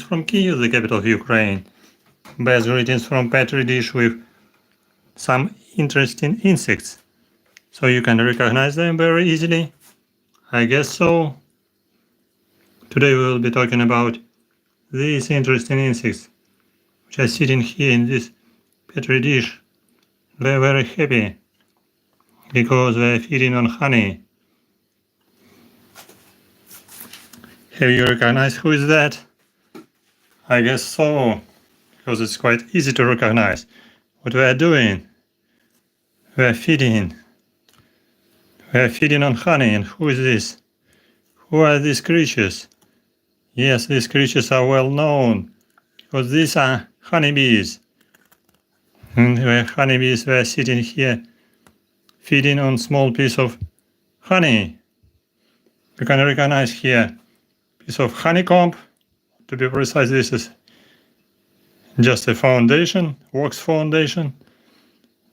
from Kyiv, the capital of Ukraine. Best greetings from Petri dish with some interesting insects. So you can recognize them very easily? I guess so. Today we will be talking about these interesting insects which are sitting here in this Petri dish. They're very happy because they're feeding on honey. Have you recognized who is that? I guess so, because it's quite easy to recognize what we are doing. We are feeding. We are feeding on honey. And who is this? Who are these creatures? Yes, these creatures are well known because these are honeybees. And the honeybees were sitting here feeding on small piece of honey. You can recognize here piece of honeycomb. To be precise, this is just a foundation, wax foundation,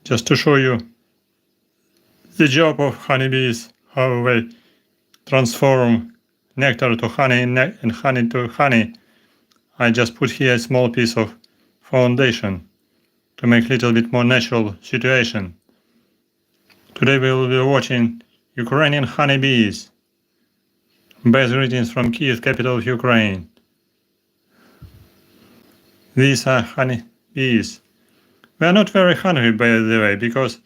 just to show you the job of honeybees, how they transform nectar to honey and honey to honey. I just put here a small piece of foundation to make a little bit more natural situation. Today we will be watching Ukrainian honeybees. Best greetings from Kyiv, capital of Ukraine. These are honeybees. We are not very hungry, by the way, because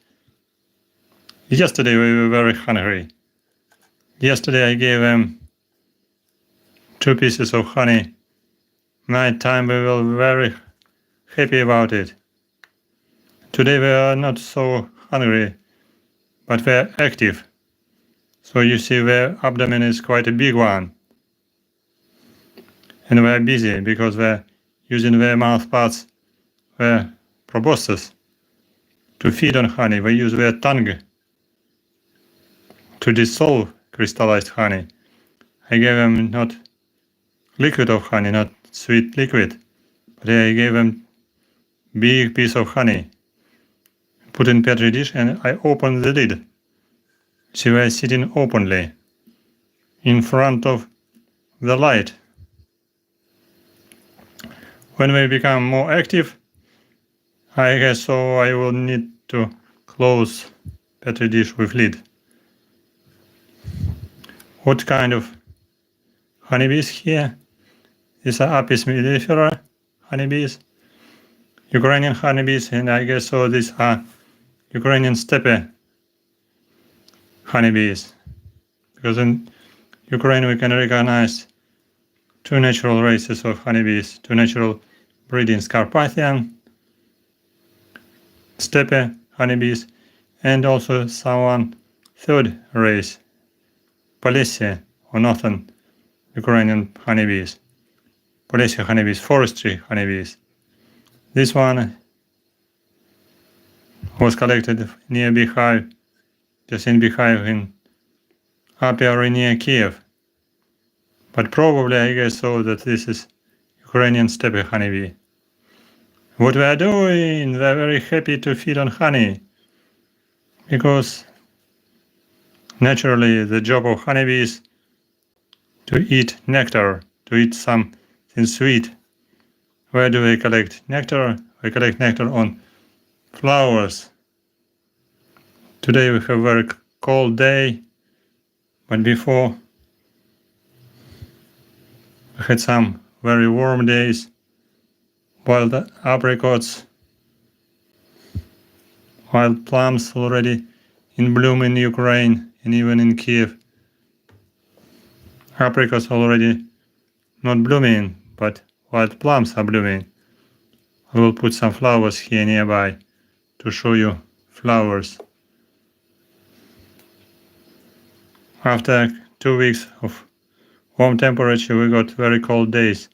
yesterday we were very hungry. Yesterday I gave them 2 pieces of honey. Night time we were very happy about it. Today we are not so hungry, but we are active. So you see their abdomen is quite a big one. And we are busy because we're using their mouth parts, their proboscis, to feed on honey. They use their tongue to dissolve crystallized honey. I gave them not liquid of honey, not sweet liquid, but I gave them big piece of honey. Put in Petri dish and I opened the lid. See, they are sitting openly in front of the light. When they become more active, I guess so I will need to close Petri dish with lid. What kind of honeybees here? These are Apis mellifera honeybees, Ukrainian honeybees, and I guess so these are Ukrainian steppe honeybees. Because in Ukraine we can recognize 2 natural races of honeybees, 2 natural breedings, Carpathian, steppe honeybees, and also someone 3rd race, Polessia or northern Ukrainian honeybees, Polessia honeybees, forestry honeybees. This one was collected near beehive, just in beehive in apiary near Kyiv. But probably I guess so that this is Ukrainian steppe honeybee. What we are doing, they are very happy to feed on honey, because naturally the job of honeybee is to eat nectar, to eat something sweet. Where do they collect nectar? They collect nectar on flowers. Today we have a very cold day, but before we had some very warm days. Wild apricots, wild plums already in bloom in Ukraine and even in Kyiv. Apricots already not blooming, but wild plums are blooming. I will put some flowers here nearby to show you flowers. After 2 weeks of warm temperature, we got very cold days.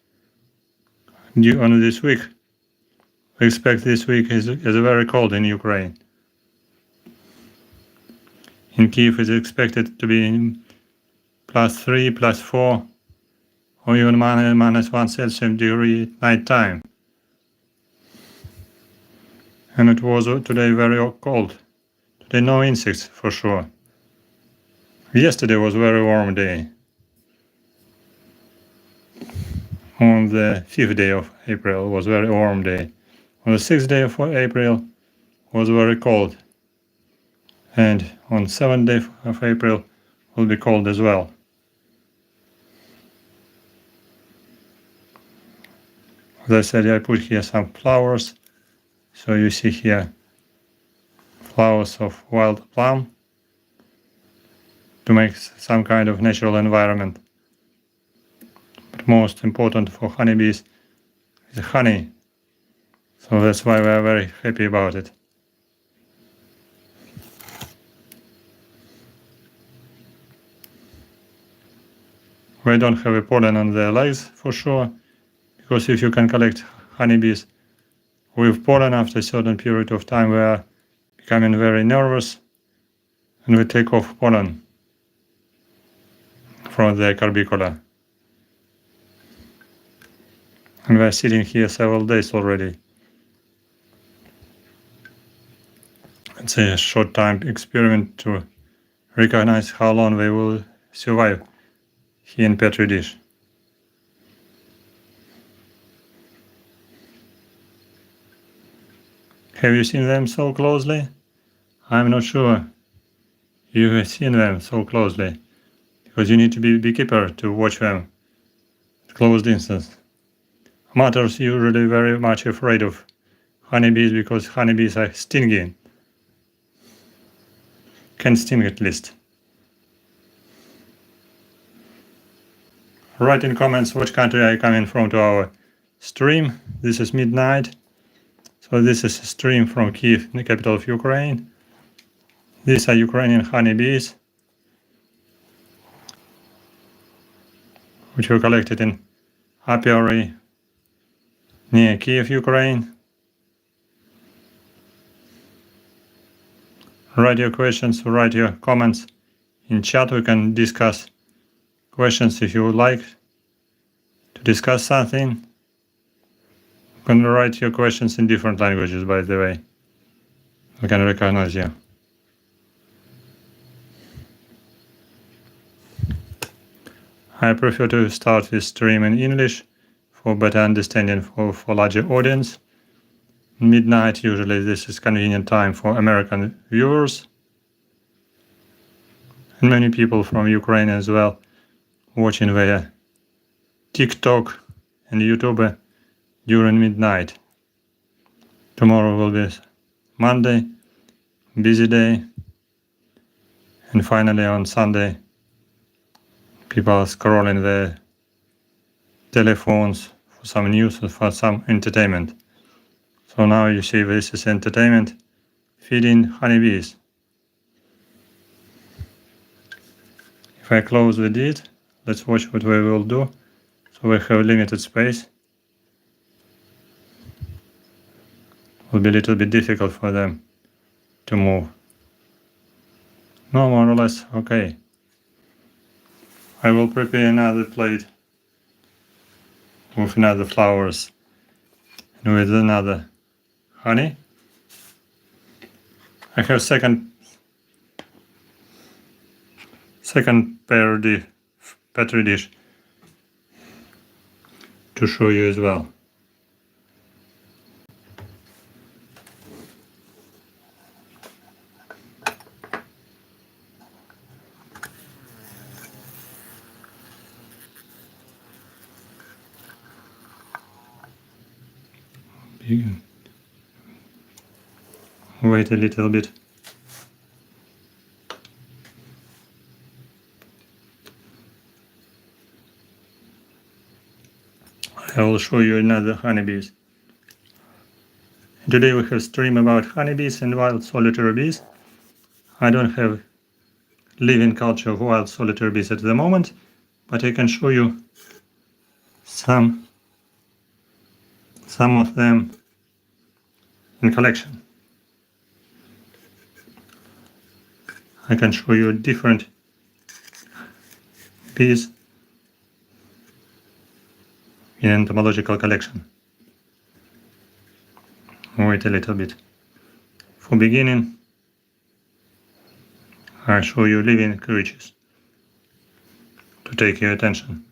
Due on this week, we expect this week is very cold in Ukraine. In Kyiv it's expected to be +3, +4, or even -1 Celsius degree at night time. And it was today very cold. Today no insects for sure. Yesterday was a very warm day. On the 5th day of April was very warm day. On the 6th day of April was very cold. And on 7th day of April will be cold as well. As I said, I put here some flowers. So you see here flowers of wild plum to make some kind of natural environment. But most important for honeybees is honey. So that's why we are very happy about it. We don't have a pollen on their legs for sure, because if you can collect honeybees with pollen after a certain period of time, we are becoming very nervous and we take off pollen from their corbicula. And we are sitting here several days already. It's a short time experiment to recognize how long they will survive here in Petri dish. Have you seen them so closely? I'm not sure you have seen them so closely, because you need to be a beekeeper to watch them at close distance. Amateurs usually very much afraid of honeybees because honeybees are stinging. Can sting at least. Write in comments which country are you coming from to our stream. This is midnight. So this is a stream from Kyiv, the capital of Ukraine. These are Ukrainian honeybees, which were collected in apiary near Kyiv, Ukraine. Write your questions, write your comments in chat. We can discuss questions if you would like to discuss something. You can write your questions in different languages, by the way. We can recognize you. I prefer to start this stream in English for better understanding for larger audience. Midnight, usually this is convenient time for American viewers. And many people from Ukraine as well watching via TikTok and YouTube during midnight. Tomorrow will be Monday, busy day. And finally on Sunday, people are scrolling their telephones for some news or for some entertainment. So now you see this is entertainment, feeding honeybees. If I close the lid, let's watch what we will do. So we have limited space. It will be a little bit difficult for them to move. No, more or less okay. I will prepare another plate with another flowers and with another honey. I have second Petri dish to show you as well. Wait a little bit. I will show you another honeybees. Today we have stream about honeybees and wild solitary bees. I don't have living culture of wild solitary bees at the moment, but I can show you some of them in collection. I can show you different bees in entomological collection. Wait a little bit. For beginning, I show you living creatures to take your attention.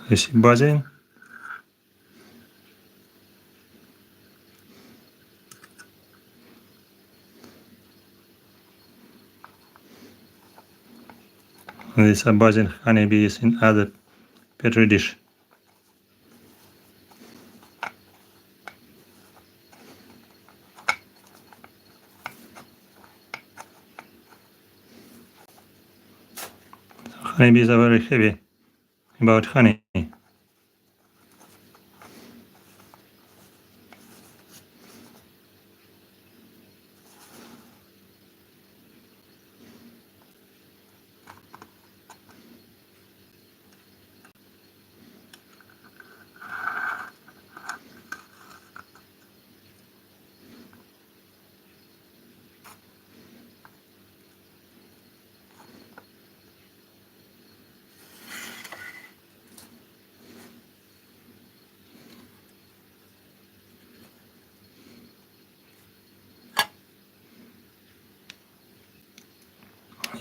You see buzzing. These are buzzing honeybees in other petri dish. Honeybees are very heavy about honey.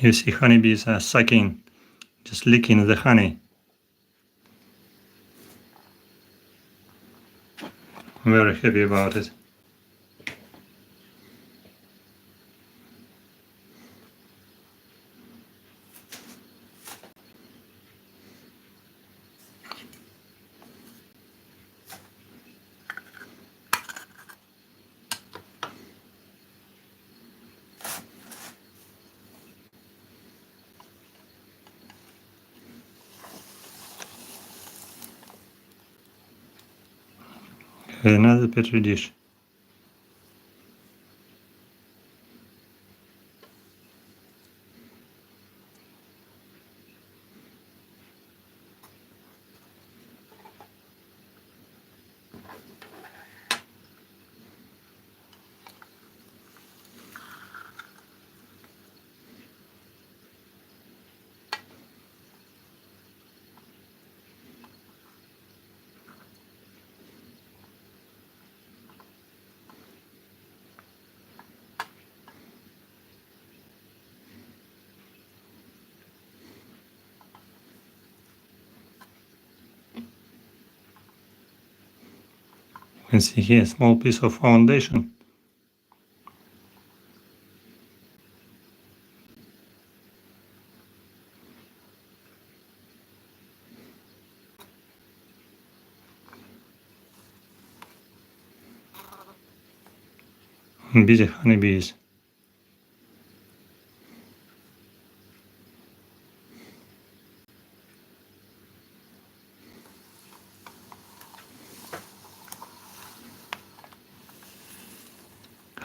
You see honeybees are sucking, just licking the honey. I'm very happy about it. Another petri dish. You can see here a small piece of foundation. Busy honeybees.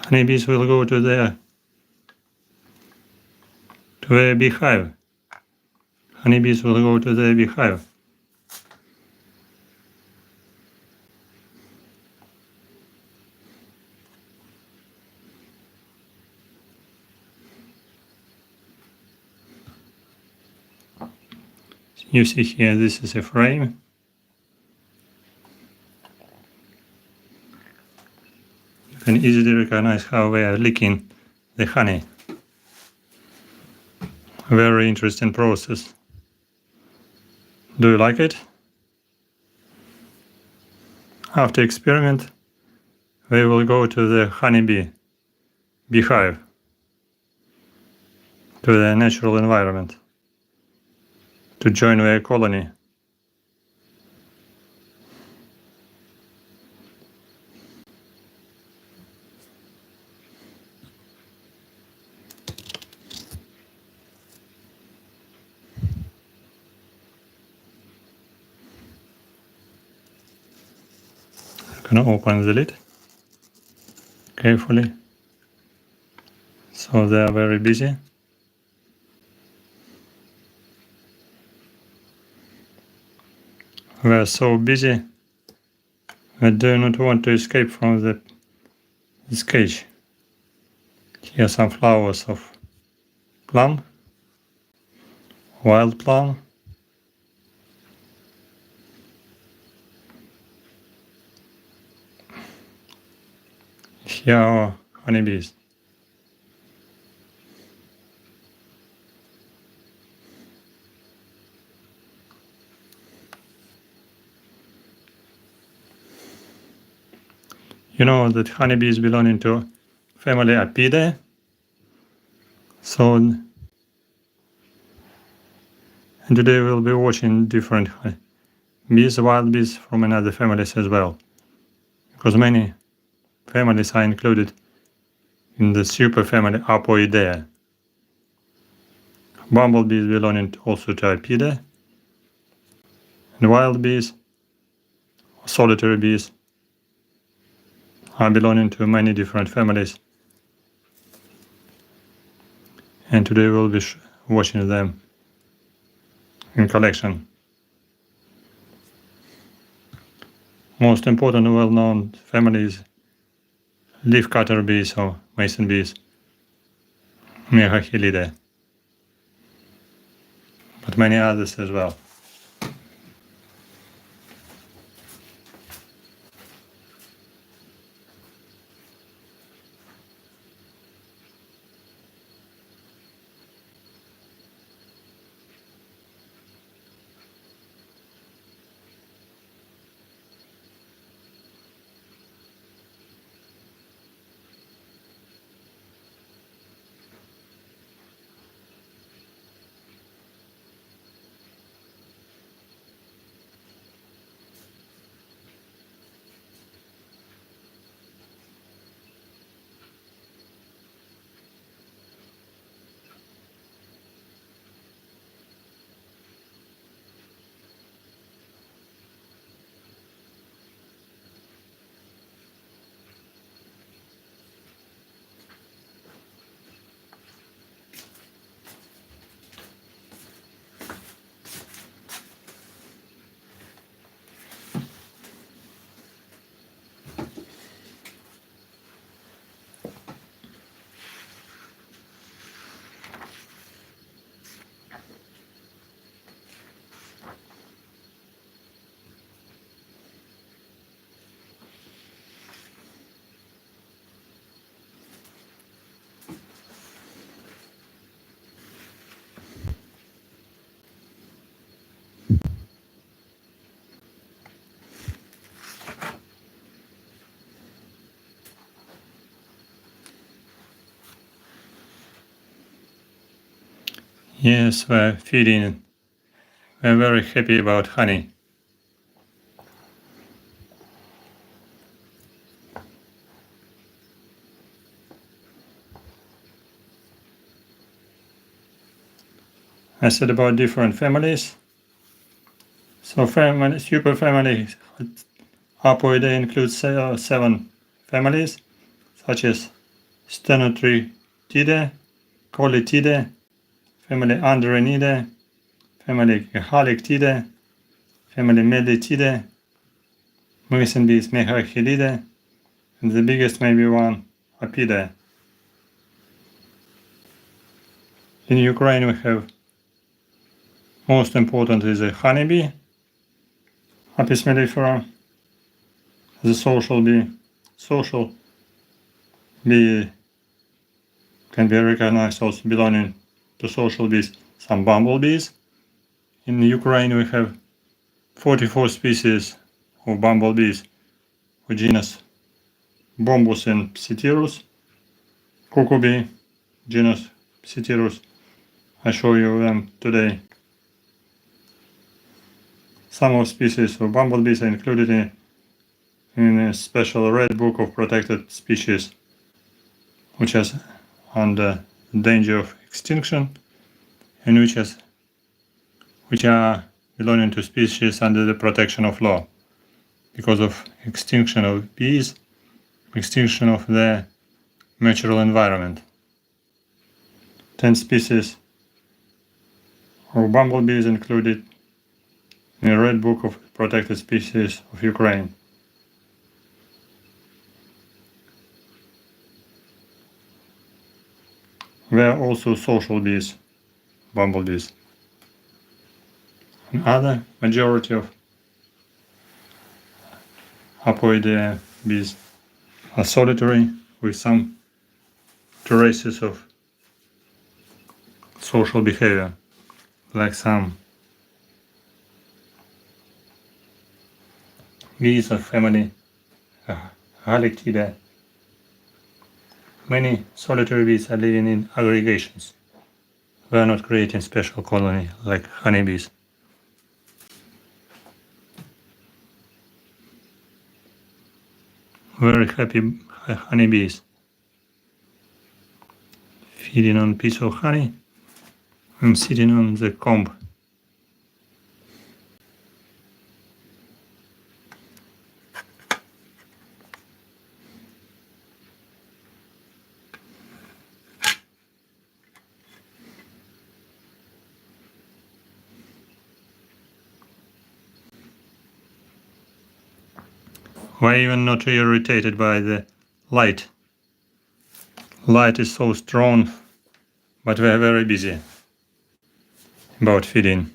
Honeybees will go to their beehive. Honeybees will go to their beehive. You see here, this is a frame. You can easily recognize how they are licking the honey. Very interesting process. Do you like it? After experiment, they will go to the honeybee beehive, to their natural environment, to join their colony. I'm gonna open the lid carefully. So they are very busy. They are so busy that do not want to escape from this cage. Here are some flowers of plum, wild plum. Here are honeybees. You know that honeybees belonging to family Apidae. So, and today we'll be watching different bees, wild bees from another families as well, because many families are included in the superfamily Apoidea. Bumblebees belonging also to Apidae, and wild bees, solitary bees, are belonging to many different families. And today we'll be watching them in collection. Most important well-known families: leafcutter bees or mason bees, Megachilidae, but many others as well. Yes, we're feeding. We're very happy about honey. I said about different families. So family, superfamily Apoidea includes 7 families, such as Stenotritidae, Colitidae, family Andrenidae, family Halictidae, family Melitidae, mason bees Megachilidae, and the biggest maybe one, Apidae. In Ukraine we have most important is a honeybee, Apis mellifera, the social bee. Social bee can be recognized also belonging to social bees, some bumblebees. In Ukraine we have 44 species of bumblebees of genus Bombus and Psittyrus, cuckoo genus Psittyrus. I show you them today. Some of species of bumblebees are included in a special Red Book of Protected Species, which is under danger of extinction, and which are belonging to species under the protection of law because of extinction of bees, extinction of their natural environment. 10 species of bumblebees included in the Red Book of Protected Species of Ukraine. There are also social bees, bumblebees. Another majority of Apoidea bees are solitary with some traces of social behavior, like some bees of family Halictidae. Many solitary bees are living in aggregations. They are not creating special colony like honeybees. Very happy honeybees, feeding on piece of honey and sitting on the comb. Why even not irritated by the light? Light is so strong, but we are very busy about feeding.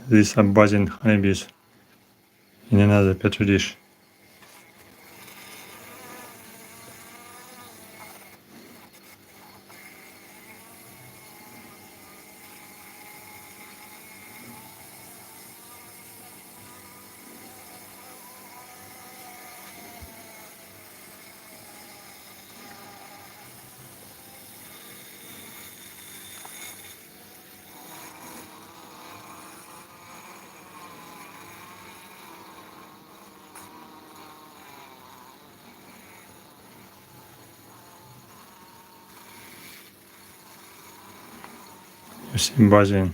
These are buzzing honeybees in another petri dish. You see buzzing.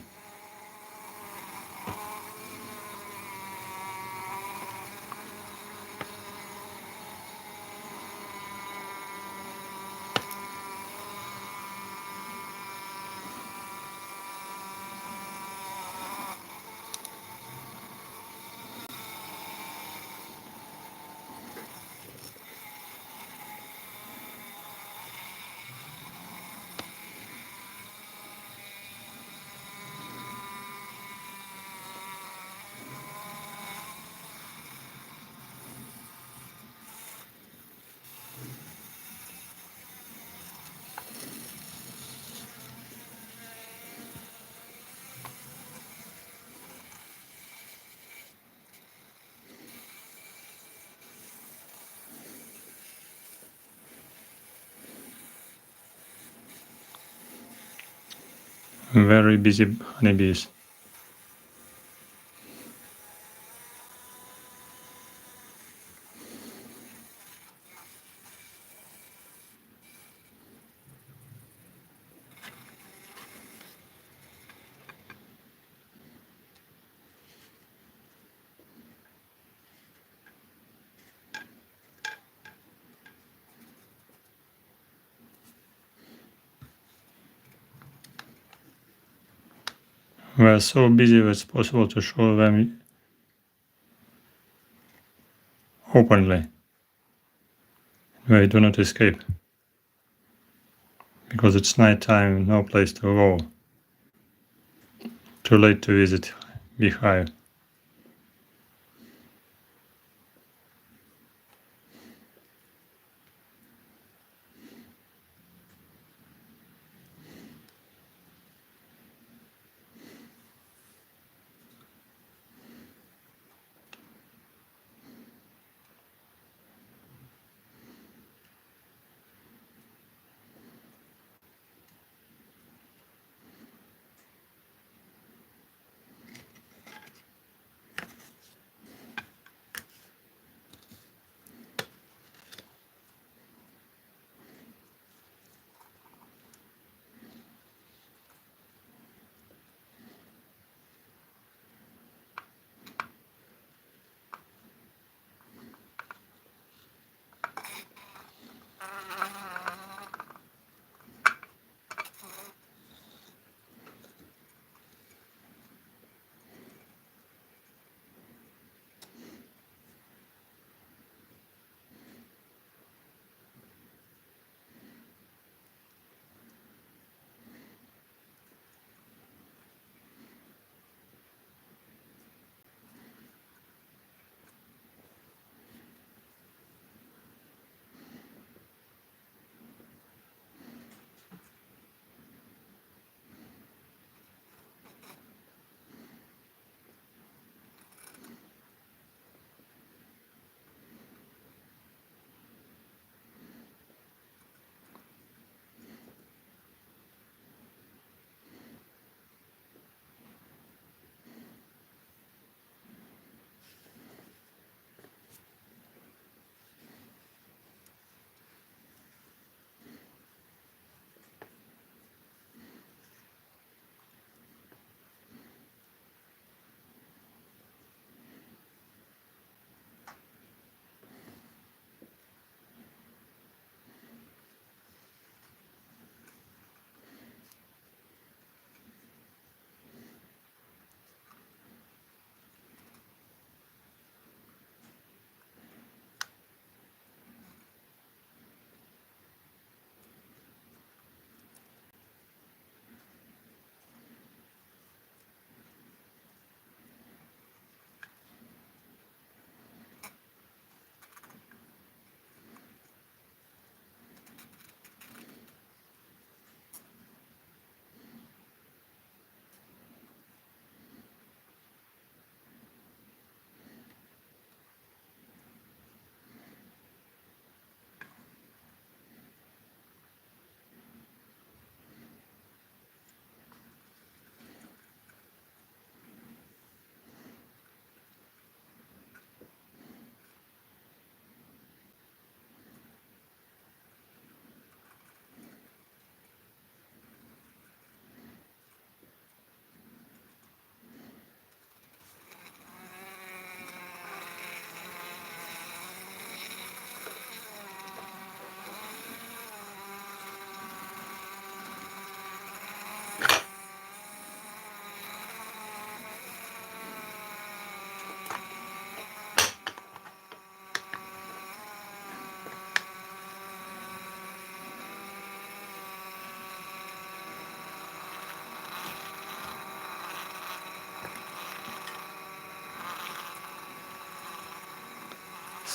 Very busy honeybees. We are so busy that it's possible to show them openly. They do not escape, because it's night time, no place to go. Too late to visit beehive.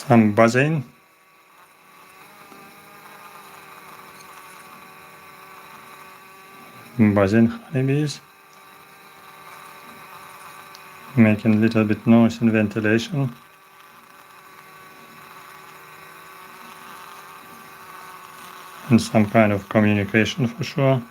some buzzing. Buzzing honeybees, making a little bit noise and ventilation. And some kind of communication for sure.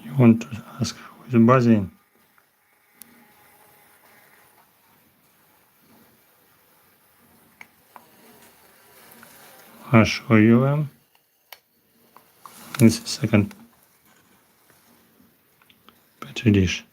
You want to ask who is buzzing? I'll show you them. This is second petri dish.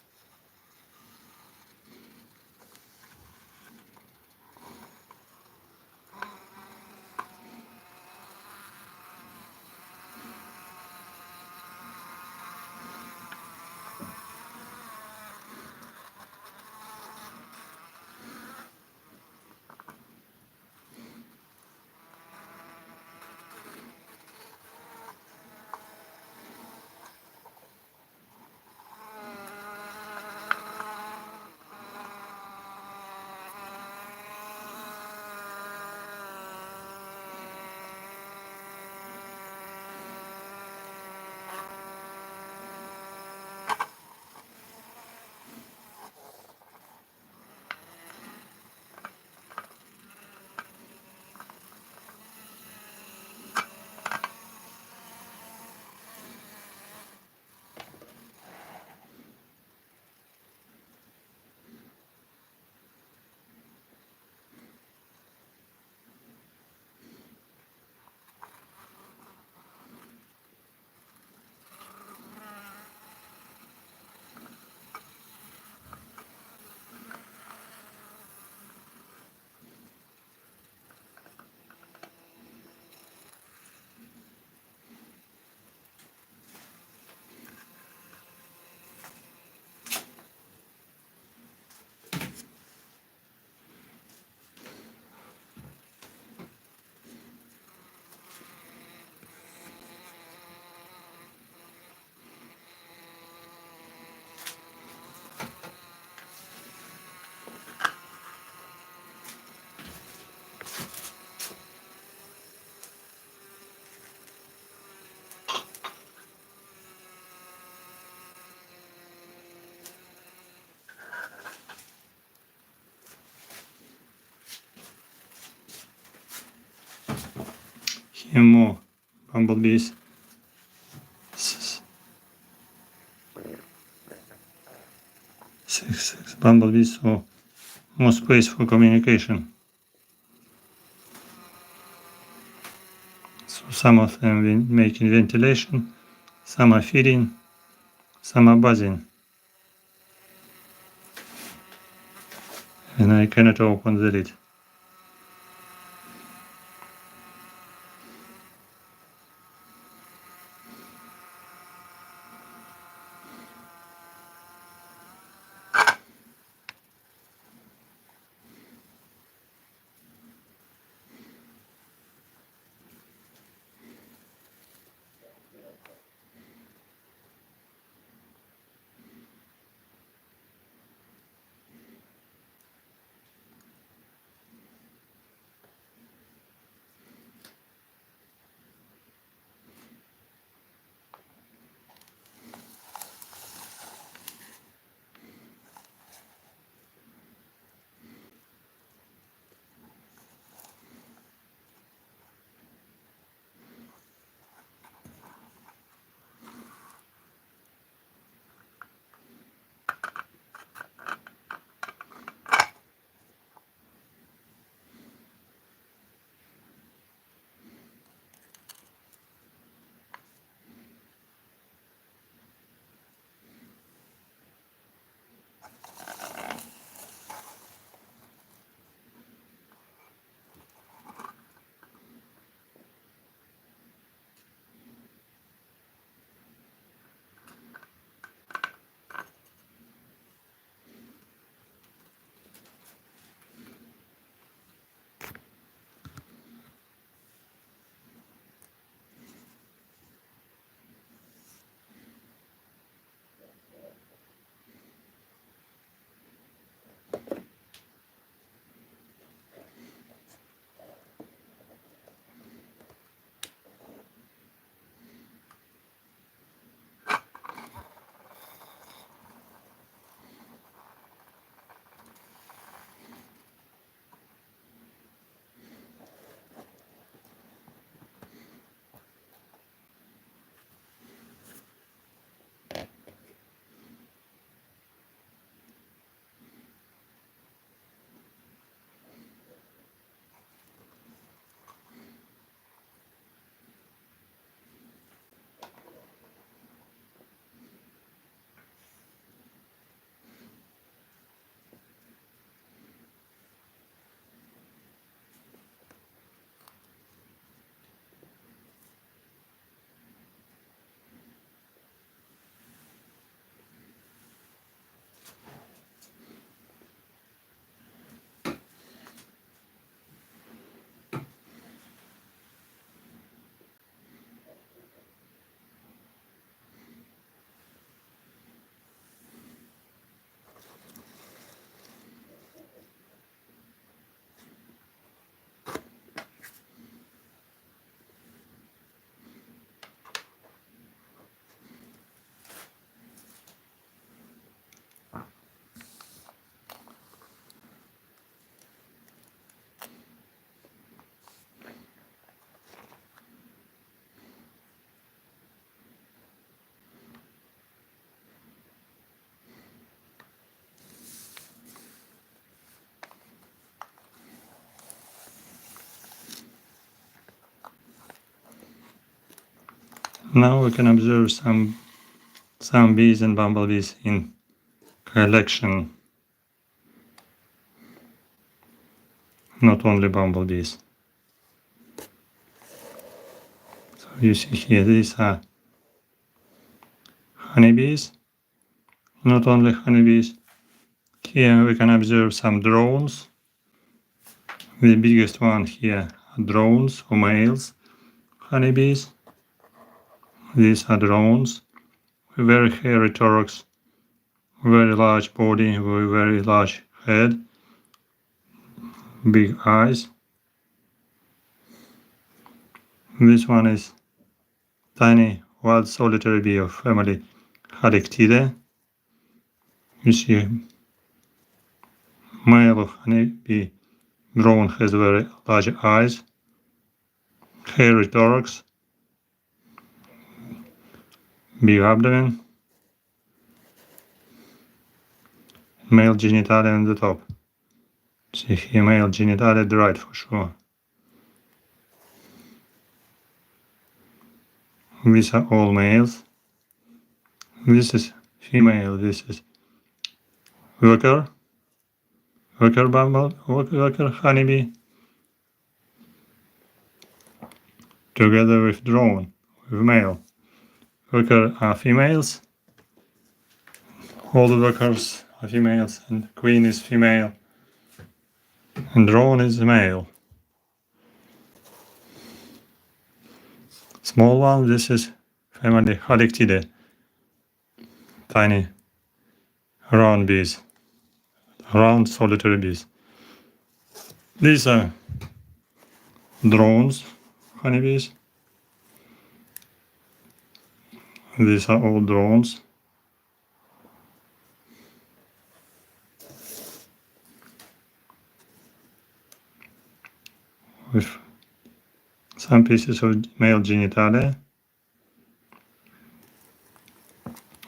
Here more bumblebees. Six bumblebees, so more space for communication. So some of them making ventilation, some are feeding, some are buzzing. And I cannot open the lid. Now we can observe some bees and bumblebees in collection. Not only bumblebees. So you see here, these are honeybees. Not only honeybees. Here we can observe some drones. The biggest one here are drones or males honeybees. These are drones. Very hairy thorax, very large body, very large head, big eyes. This one is tiny wild solitary bee of family Halictidae. You see, male of honeybee drone has very large eyes, hairy thorax, big abdomen, male genitalia on the top. See here, male genitalia at right for sure. These are all males. This is female. This is worker honeybee, together with drone, with male. Worker are females. All the workers are females, and queen is female, and drone is male. Small one, this is family Halictidae, tiny round bees, round solitary bees. These are drones, honeybees. These are all drones. With some pieces of male genitalia.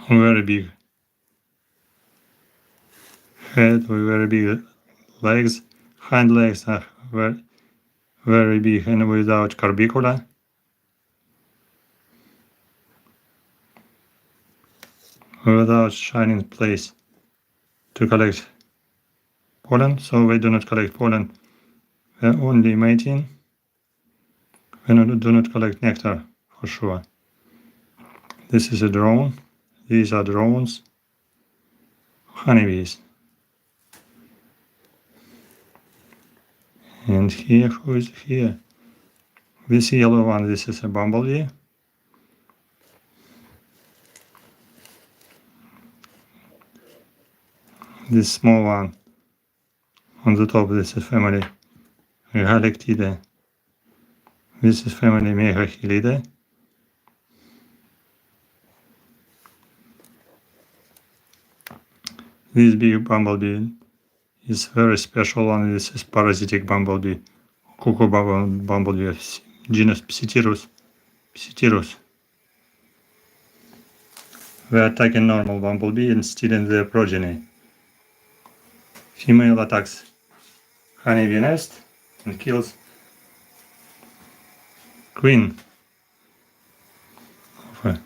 Very big head with very big legs. Hind legs are very big and without corbicula. Without shining place to collect pollen, so we do not collect pollen. We are only mating. We do not collect nectar for sure. This is a drone. These are drones, honeybees. And here, who is here? This yellow one, this is a bumblebee. This small one on the top, this is family Halictidae. This is family Megachilidae. This big bumblebee is very special one. This is parasitic bumblebee, cuckoo bumblebee of genus Psittyrus. They are attacking normal bumblebee and stealing their progeny. Female attacks honeybee nest and kills queen of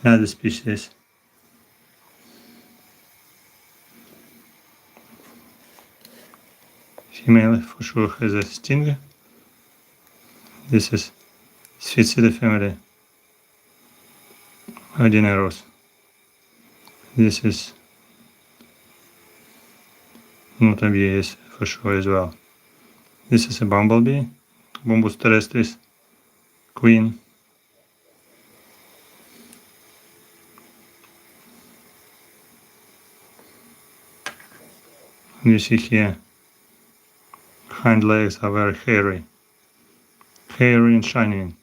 another species. Female for sure has a sting. This is Sphexidae family, Ordinaros. This is Notabies for sure as well. This is a bumblebee, Bombus terrestris, queen. You see here, hind legs are very hairy. Hairy and shining.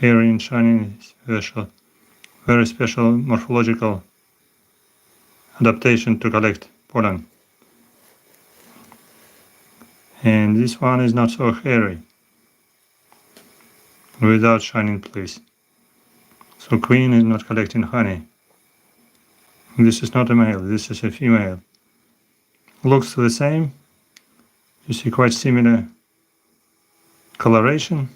Hairy and shining is special, very special morphological adaptation to collect pollen. And this one is not so hairy, without shining place. So queen is not collecting honey. This is not a male, this is a female. Looks the same. You see quite similar coloration.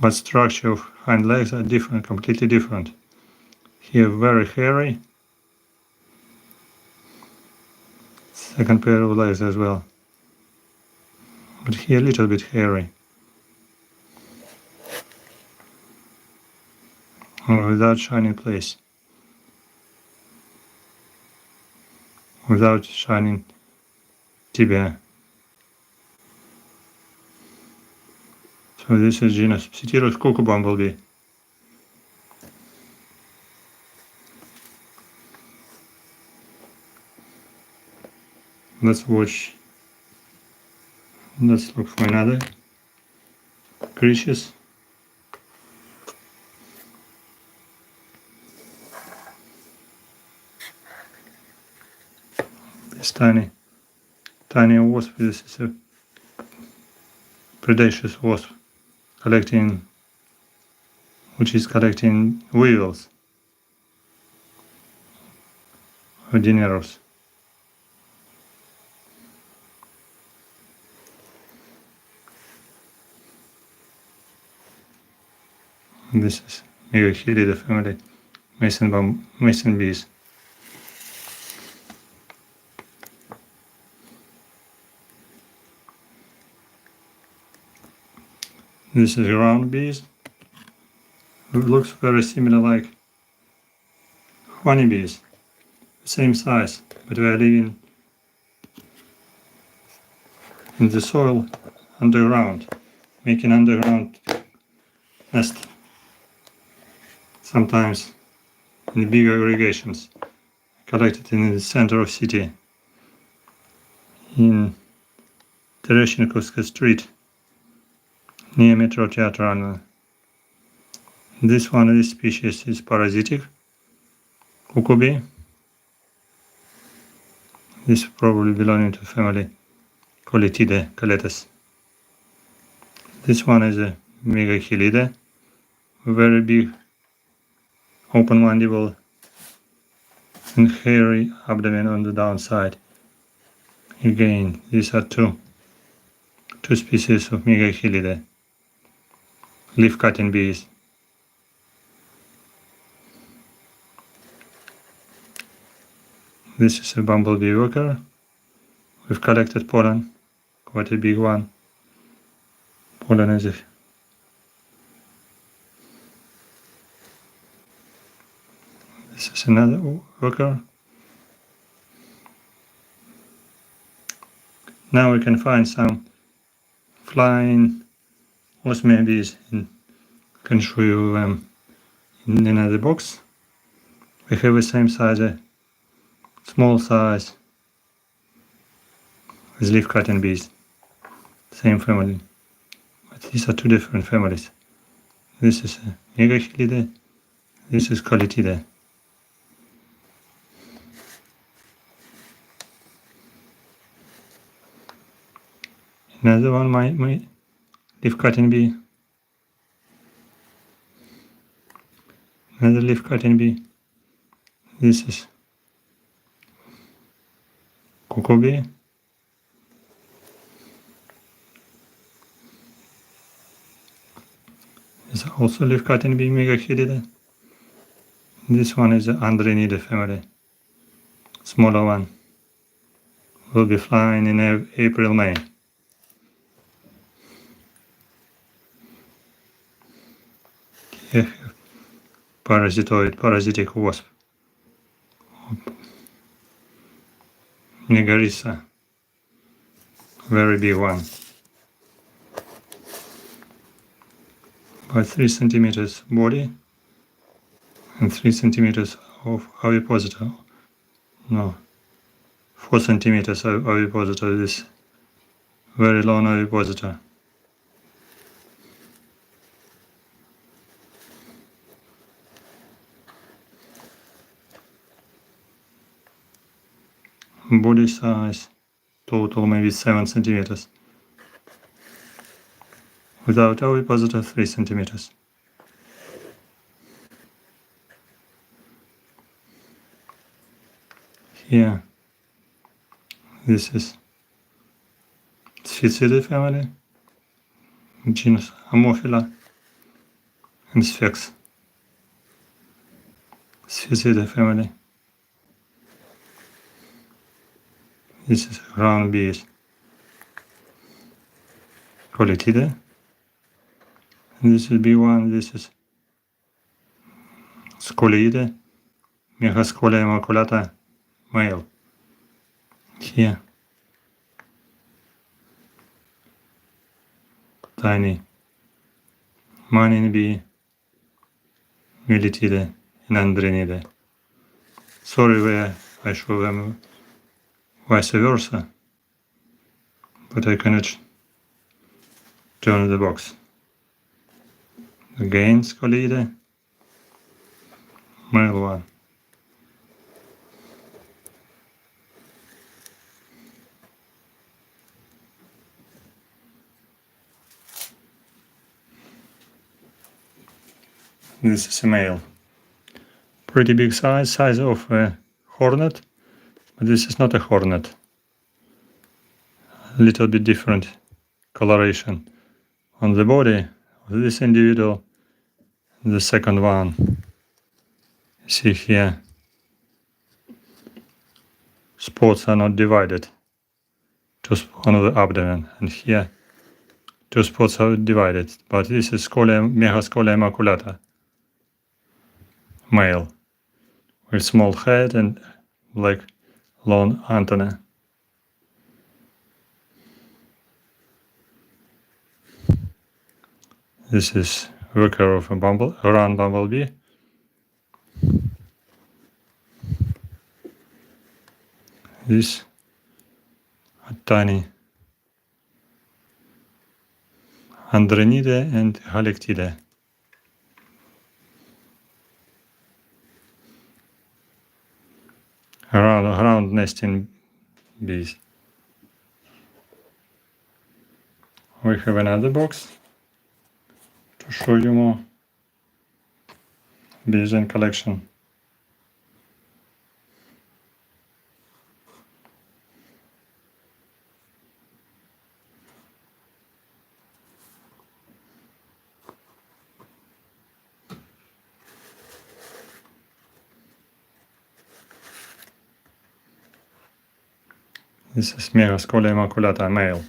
but structure of hind legs are different, completely different. Here very hairy, second pair of legs as well, but here a little bit hairy, without shining place, without shining tibia. So this is genus Psittyrus cuckoo bumblebee. Let's watch, let's look for another creatures. This tiny wasp, this is a predaceous wasp which is collecting weevils, ordinaros. This is Megachilida family, mason bees. This is ground bees. It looks very similar like honeybees, same size, but they are living in the soil underground, making underground nest. Sometimes in big aggregations, collected in the center of city, in Tereshchenkovska street, near Metro Teatralna. This one of these species is parasitic, cuckoo bee. This probably belonging to family Coletidae, Coletes. This one is a Megachilida, very big open mandible and hairy abdomen on the downside. Again, these are two species of Megachilida, leaf-cutting bees. This is a bumblebee worker. We've collected pollen, quite a big one. Pollen is a This is another worker. Now we can find some flying osmia bees. I can show you them in another box. We have the same size, small size as leaf-cutting bees, same family. But these are two different families. This is Megachilida, this is Coletidae. Another one, my leaf-cutting bee. Another leaf-cutting bee. This is cuckoo bee. This is also leaf-cutting bee, Megachilida. This one is the Andrenidae family, smaller one. Will be flying in April, May. Here, parasitic wasp, Negarissa, very big one, about 3 centimeters body and 3 centimeters of ovipositor. No, 4 centimeters of ovipositor. This very long ovipositor. Body size total maybe 7 centimeters. Without ovipositor 3 centimeters. Here, this is Sphexidae family, genus Ammophila, and Sphex. Sphexidae family. This is ground bees. Colitidae. And this is B1, this is Scolidae. Megascolia immaculata male. Here. Tiny Honeybees, Militidae and Andrenidae. Sorry where I show them vice versa, but I cannot turn the box. Again Scolidae, male one. This is a male. Pretty big size of a hornet, but this is not a hornet. A little bit different coloration on the body of this individual. The second one, you see here, spots are not divided. Two on the abdomen, and here two spots are divided, but this is Megascolia immaculata. Male, with small head and like long antennae. This is worker of a round bumblebee. This are tiny Andrenidae and Halictidae. Around nesting bees. We have another box to show you more bees in collection. This is Megascolia immaculata male.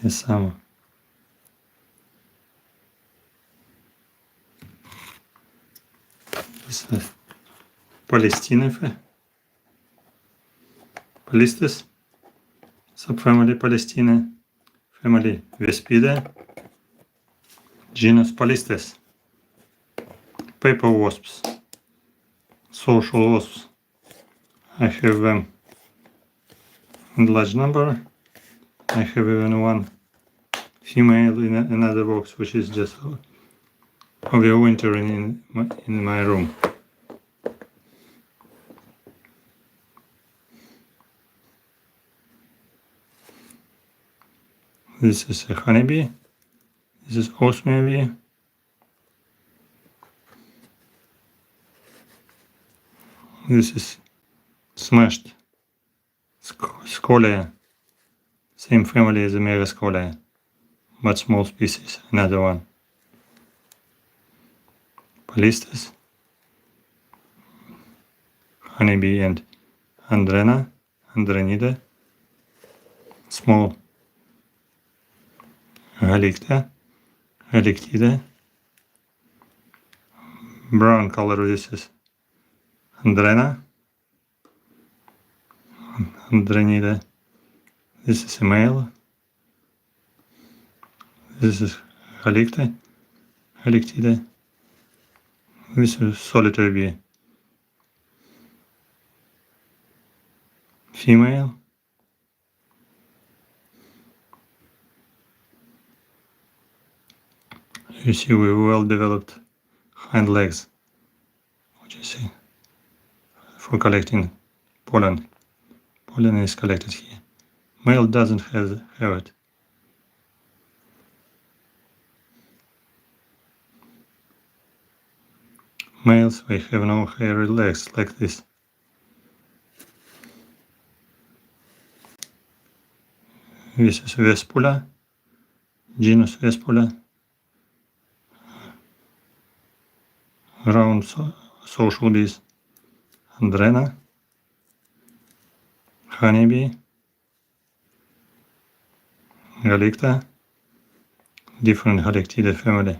Here's some Palestinidae, Palistes, subfamily Palestinae, family Vespidae, genus Palistes, paper wasps, social wasps. I have them in large number. I have even one female in another box, which is just overwintering in my room. This is a honeybee. This is osmia bee. This is smashed Scolia. Same family as the Megascolia, but small species. Another one. Palistes, honeybee and Andrenidae, small Halictidae, brown color. This is Andrenidae. This is a male. This is Halictide. This is solitary bee. Female. You see with well-developed hind legs, what you see, for collecting pollen. Pollen is collected here. Male doesn't have it. Males, they have no hairy legs like this. This is Vespula, genus Vespula. Round social bees. Andrena. Honeybee. Halicta. Different Halictide family.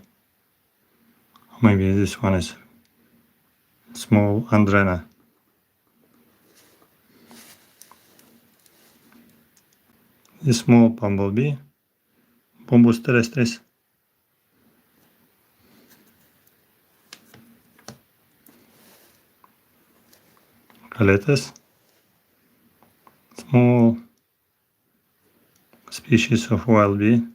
Maybe this one is small Andrena. This small bumblebee, Bombus terrestris. Caletes, small species of wild bee.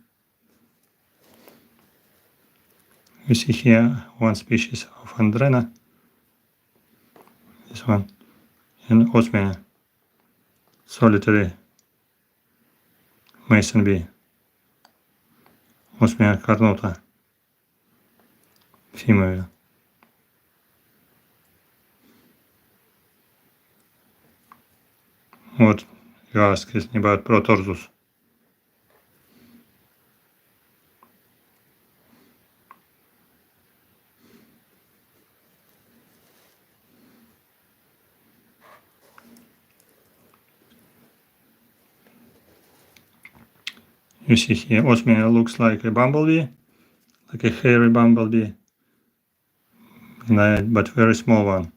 You see here one species of Andrena, this one, and Osmia, solitary mason bee, Osmia carnota, female. What you ask is about Protorsus. You see here, Osmia looks like a bumblebee, like a hairy bumblebee, but very small one.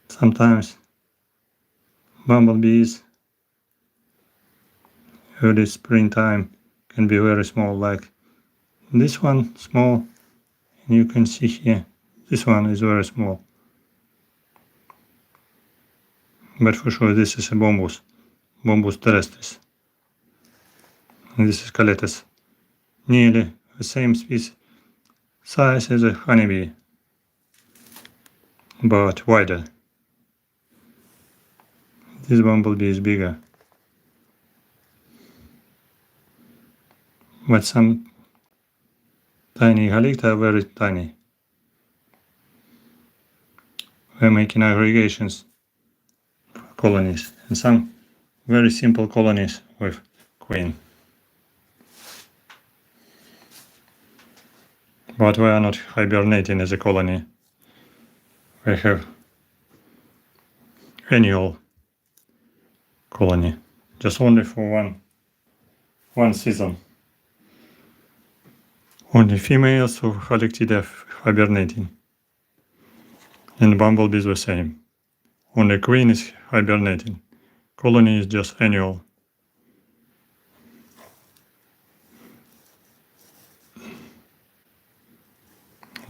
Sometimes bumblebees early springtime can be very small, like this one small, and you can see here, this one is very small. But for sure this is a Bombus terrestris. And this is Caletes, nearly the same size as a honeybee, but wider. This bumblebee is bigger. But some tiny Halicta are very tiny. We're making aggregations, colonies, and some very simple colonies with queen. But we are not hibernating as a colony. We have annual colony, just only for one season. Only females of Halictida hibernating. And bumblebees the same. Only queen is hibernating. Colony is just annual.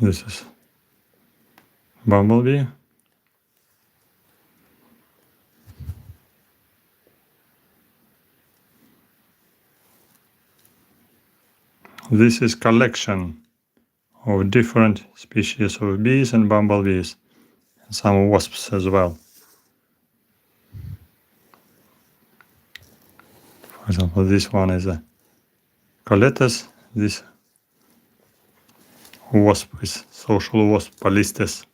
This is bumblebee. This is collection of different species of bees and bumblebees, and some wasps as well. For example, this one is a Coletes, this wasp is social wasp Palistes.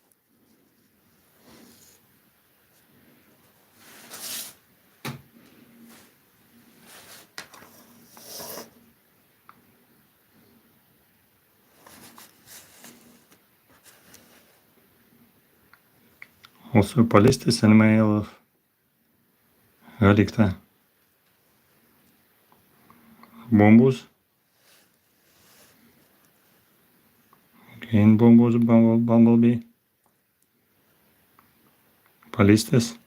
Also Palistes and male of Halicta. Bombus. Again Bombus bumblebee. Palistes.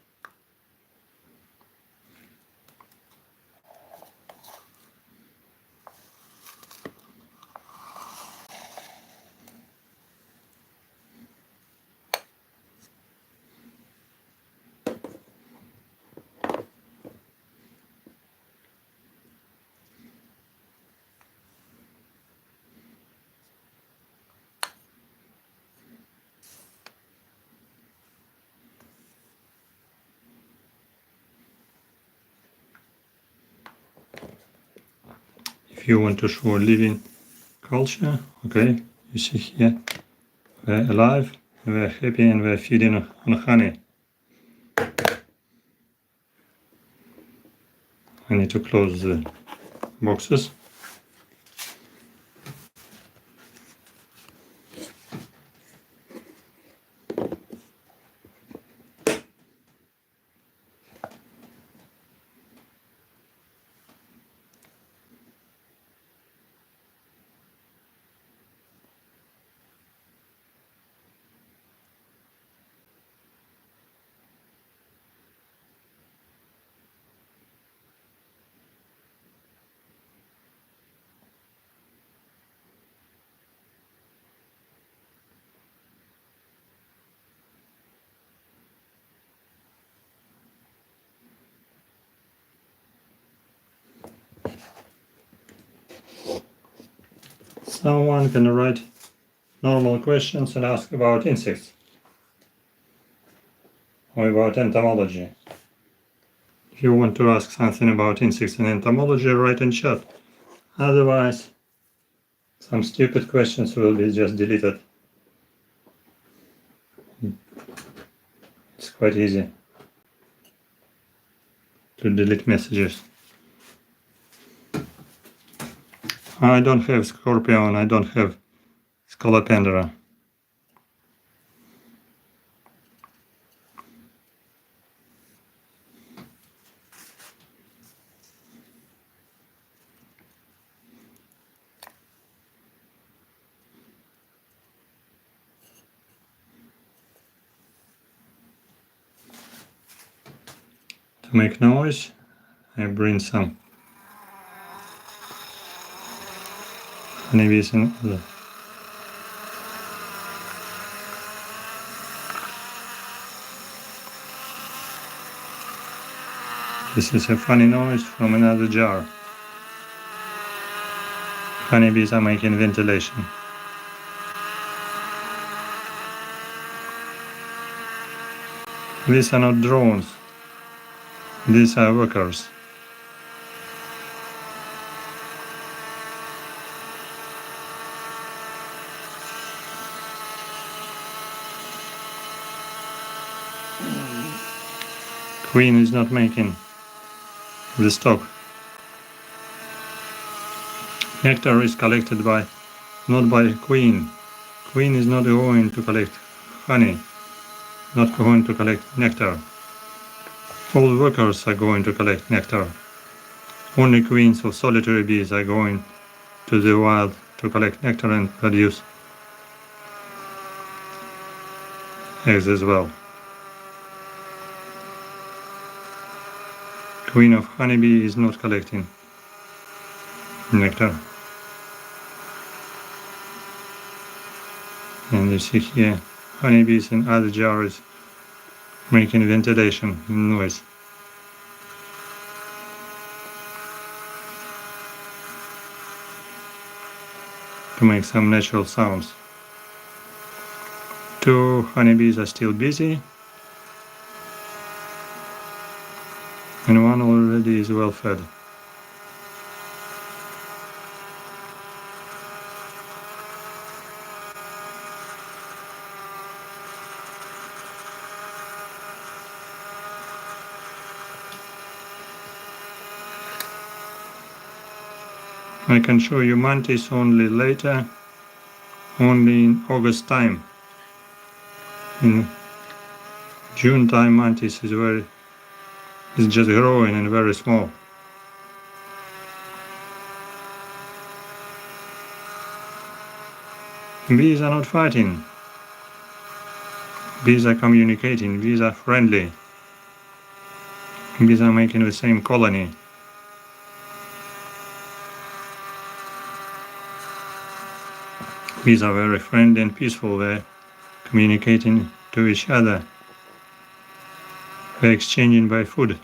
If you want to show living culture, okay, you see here, they're alive, they're happy, and they're feeding on honey. I need to close the boxes. Someone can write normal questions and ask about insects or about entomology. If you want to ask something about insects and entomology, write in chat. Otherwise, some stupid questions will be just deleted. It's quite easy to delete messages. I don't have scorpion, I don't have scolopendra. To make noise, I bring some honeybees and other. This is a funny noise from another jar. Honeybees are making ventilation. These are not drones. These are workers. Queen is not making the stock. Nectar is collected not by queen. Queen is not going to collect honey, not going to collect nectar. All workers are going to collect nectar. Only queens of solitary bees are going to the wild to collect nectar and produce eggs as well. Queen of honeybee is not collecting nectar. And you see here honeybees in other jars making ventilation noise. To make some natural sounds. 2 honeybees are still busy, and one already is well fed. I can show you mantis only later, only in August time. In June time mantis is just growing and very small. Bees are not fighting. Bees are communicating. Bees are friendly. Bees are making the same colony. Bees are very friendly and peaceful. They're communicating to each other. They're exchanging by food.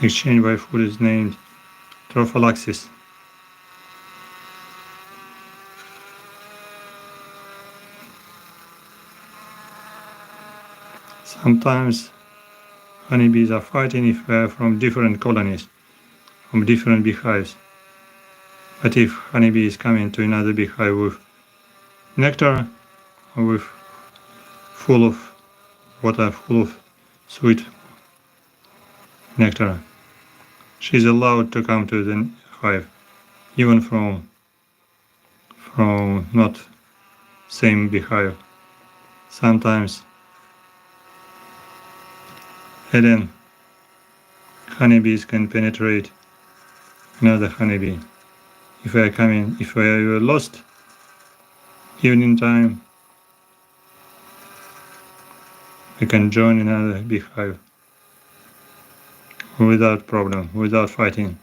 Exchange by food is named trophallaxis. Sometimes honeybees are fighting if they are from different colonies, from different beehives. But if honeybee is coming to another beehive with nectar, or with full of water, full of sweet nectar, she's allowed to come to the hive, even from not same beehive. Sometimes hidden honeybees can penetrate another honeybee. If we are lost evening time, we can join another beehive without problem, without fighting.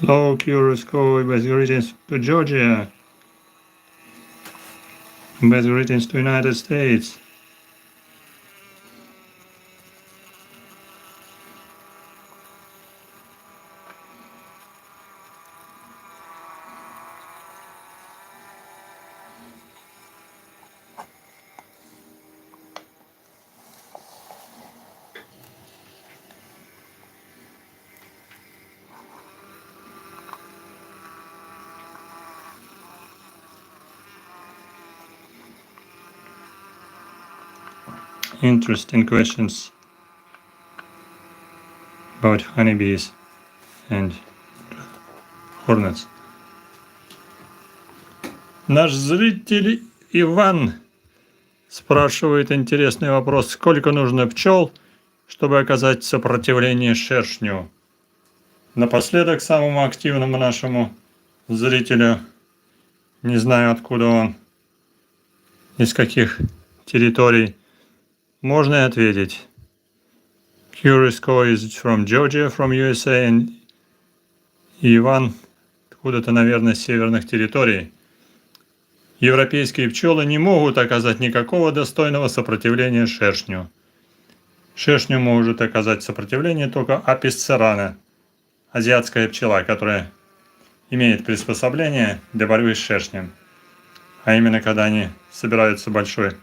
Hello, Curious Coy, best greetings to Georgia. Best greetings to United States. Interesting questions about honeybees and hornets. Наш зритель Иван спрашивает интересный вопрос: сколько нужно пчел, чтобы оказать сопротивление шершню? Напоследок самому активному нашему зрителю, не знаю откуда он, из каких территорий, можно и ответить. Curious Coy is from Georgia, from USA, and Иван откуда-то, наверное, с северных территорий. Европейские пчелы не могут оказать никакого достойного сопротивления шершню. Шершню может оказать сопротивление только апис церана, азиатская пчела, которая имеет приспособление для борьбы с шершнем. А именно, когда они собираются большой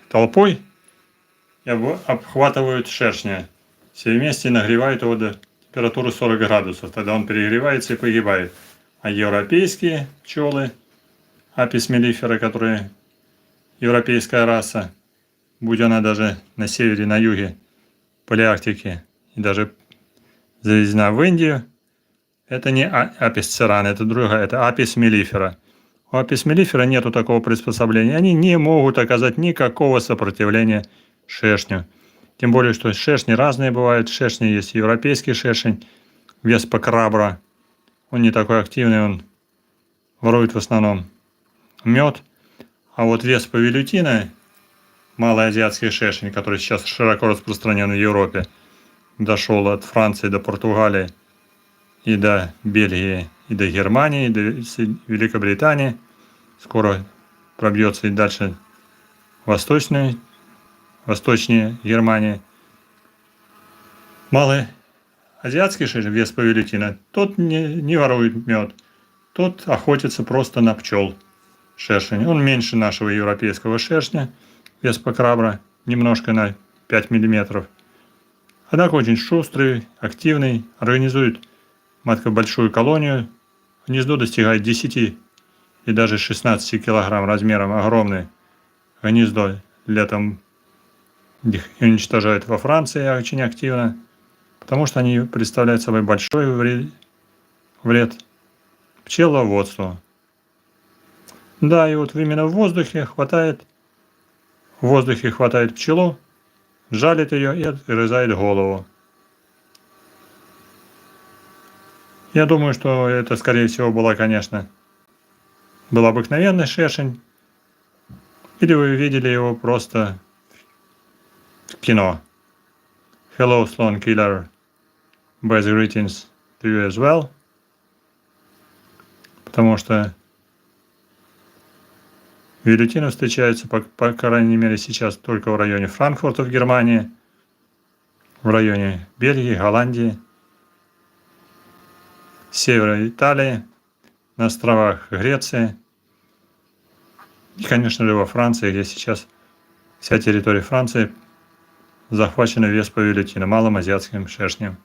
толпой и обхватывают шершня. Все вместе нагревают его до температуры 40 градусов. Тогда он перегревается и погибает. А европейские пчелы, апис мелифера, которые европейская раса, будь она даже на севере, на юге Палеарктики и даже завезена в Индию, это не апис церана, это другая, это апис мелифера. У апис мелифера нету такого приспособления. Они не могут оказать никакого сопротивления шершню. Тем более, что шершни разные бывают. Шершни есть европейский шершень, веспа крабра. Он не такой активный, он ворует в основном мед. А вот веспа велютина, малый азиатский шершень, который сейчас широко распространен в Европе, дошел от Франции до Португалии и до Бельгии, и до Германии, и до Великобритании. Скоро пробьется и дальше восточнее Германии. Малый азиатский шершень, веспа велютина, тот не ворует мед, тот охотится просто на пчел. Шершень. Он меньше нашего европейского шершня, веспа крабра, немножко на 5 мм. Однако очень шустрый, активный, организует матка большую колонию. Гнездо достигает 10 и даже 16 килограмм размером, огромное гнездо. Летом их уничтожают во Франции очень активно, потому что они представляют собой большой вред пчеловодству. Да, и вот именно в воздухе хватает пчелу, жалит ее и отрезает голову. Я думаю, что это, скорее всего, был обыкновенный шершень, или вы видели его просто в кино. Hello, Sloan Killer. Best greetings to you as well. Потому что велютины встречаются, по крайней мере, сейчас только в районе Франкфурта в Германии, в районе Бельгии, Голландии, севера Италии, на островах Греции и, конечно же, во Франции, где сейчас вся территория Франции захвачена веспой велютина, малым азиатским шершнем.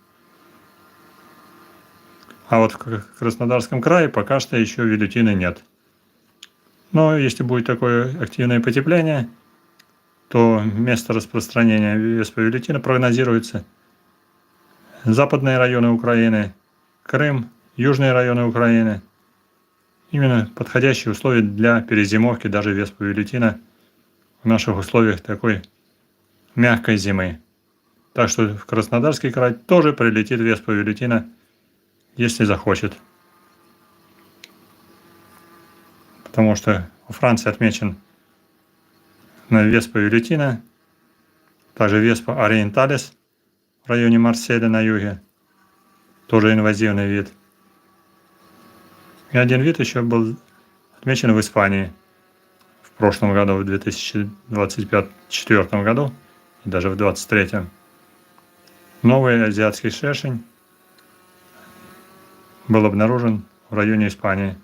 А вот в Краснодарском крае пока что еще велютины нет. Но если будет такое активное потепление, то место распространения веспой велютина прогнозируется западные районы Украины, Крым, южные районы Украины. Именно подходящие условия для перезимовки даже веспы велютина в наших условиях такой мягкой зимы. Так что в Краснодарский край тоже прилетит веспа велютина, если захочет. Потому что у Франции отмечен веспа велютина, также веспа ориенталис в районе Марселя на юге, тоже инвазивный вид. И один вид еще был отмечен в Испании в прошлом году, в 2024 году, и даже в 2023. Новый азиатский шершень был обнаружен в районе Испании.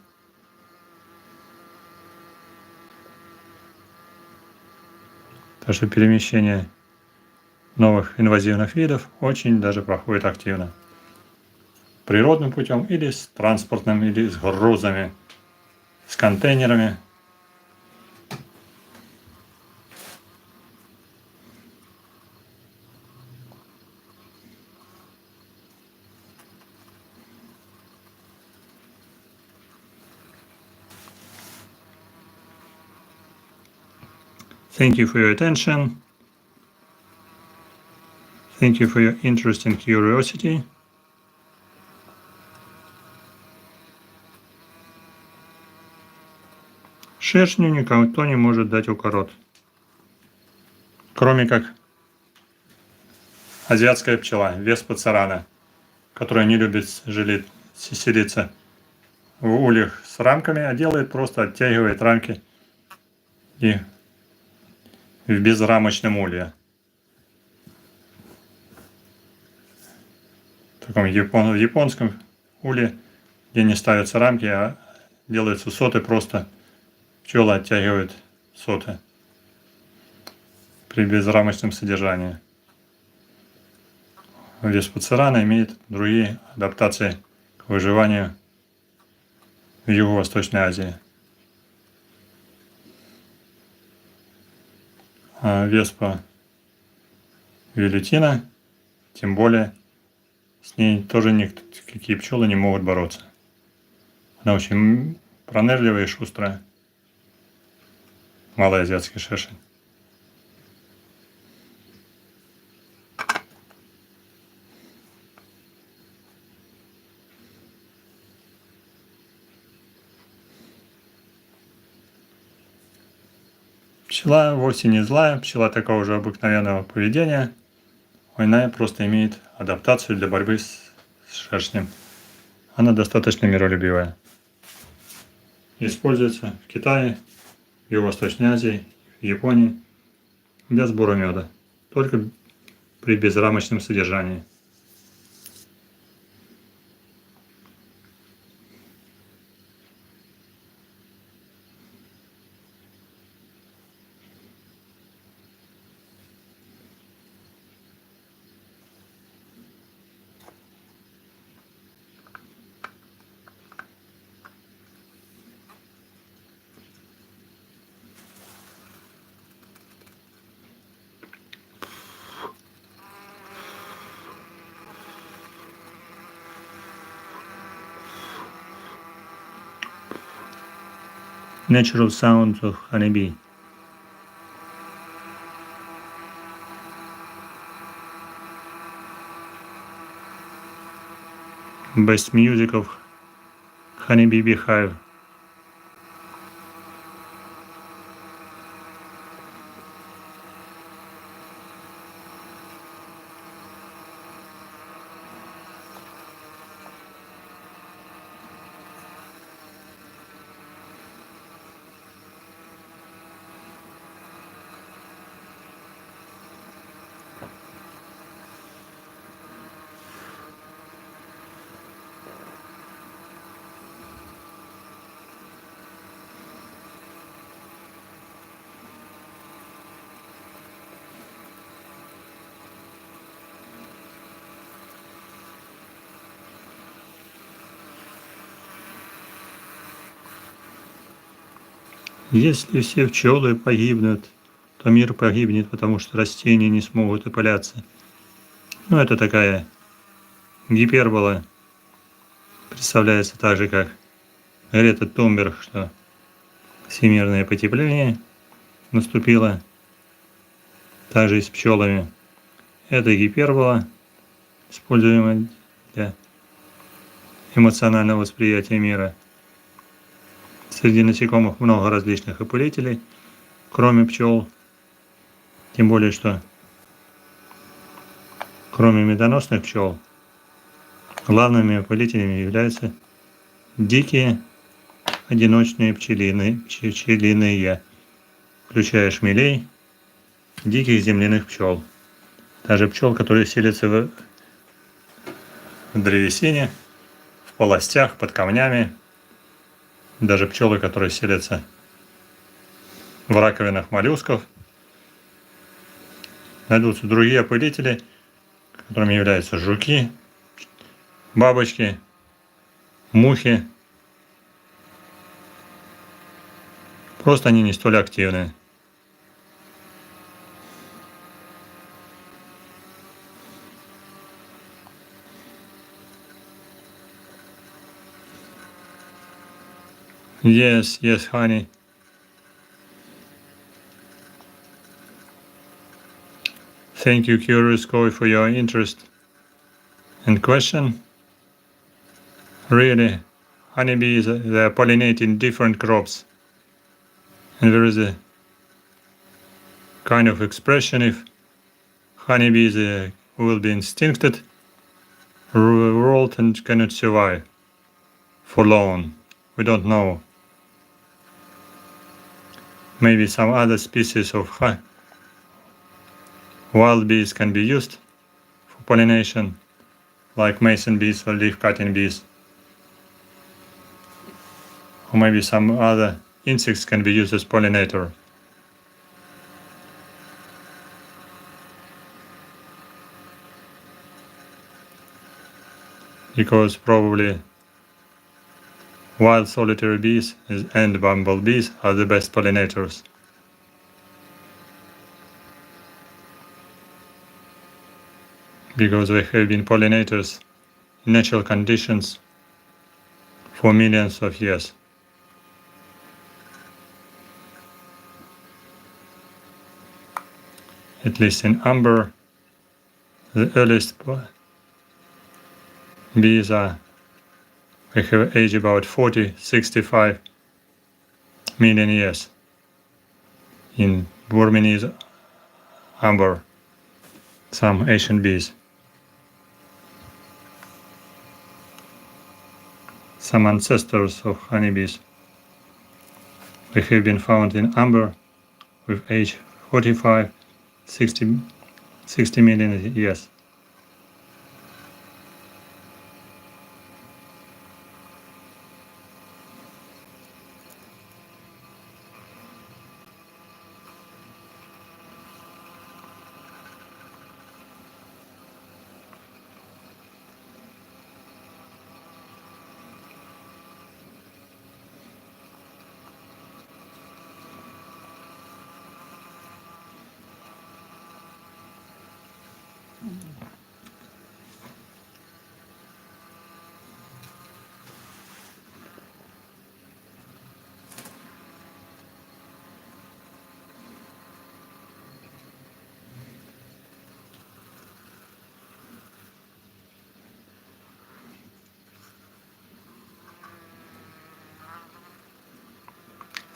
Так что перемещение новых инвазивных видов очень даже проходит активно. Природным путем или с транспортным, или с грузами, с контейнерами. Thank you for your attention. Thank you for your interest and curiosity. Шершню никто не может дать укорот, кроме как азиатская пчела, веспа царана, которая не любит селиться в ульях с рамками, а делает просто оттягивает рамки и в безрамочном улье. В таком японском улье, где не ставятся рамки, а делаются соты, просто пчелы оттягивают соты при безрамочном содержании. Веспа царана имеет другие адаптации к выживанию в Юго-Восточной Азии. А веспа велютина, тем более, с ней тоже никакие пчелы не могут бороться. Она очень пронырливая и шустрая. Малый азиатский шершень. Пчела вовсе не злая, пчела такого же обыкновенного поведения. Она просто имеет адаптацию для борьбы с шершнем. Она достаточно миролюбивая. Используется в Китае, в Юго-Восточной Азии, в Японии для сбора меда, только при безрамочном содержании. Natural sounds of honeybee. Best music of honeybee beehive. Если все пчелы погибнут, то мир погибнет, потому что растения не смогут опыляться. Ну, это такая гипербола. Представляется так же, как Грета Тунберг, что всемирное потепление наступило, также и с пчелами. Это гипербола, используемая для эмоционального восприятия мира. Среди насекомых много различных опылителей, кроме пчел. Тем более, что кроме медоносных пчел, главными опылителями являются дикие одиночные пчелиные, включая шмелей, диких земляных пчел. Даже пчел, которые селятся в древесине, в полостях, под камнями. Даже пчелы, которые селятся в раковинах моллюсков. Найдутся другие опылители, которыми являются жуки, бабочки, мухи. Просто они не столь активны. Yes, yes, honey. Thank you, Curious Koi, for your interest and question. Really, honeybees, they are pollinating different crops. And there is a kind of expression if honeybees will be extincted, world and cannot survive for long. We don't know. Maybe some other species of wild bees can be used for pollination, like mason bees or leaf-cutting bees. Or maybe some other insects can be used as pollinator. Because probably wild solitary bees and bumblebees are the best pollinators. Because they have been pollinators in natural conditions for millions of years. At least in amber, the earliest bees they have age about 40-65 million years in Burmese amber, some Asian bees. Some ancestors of honeybees, they have been found in amber with age 45-60 million years.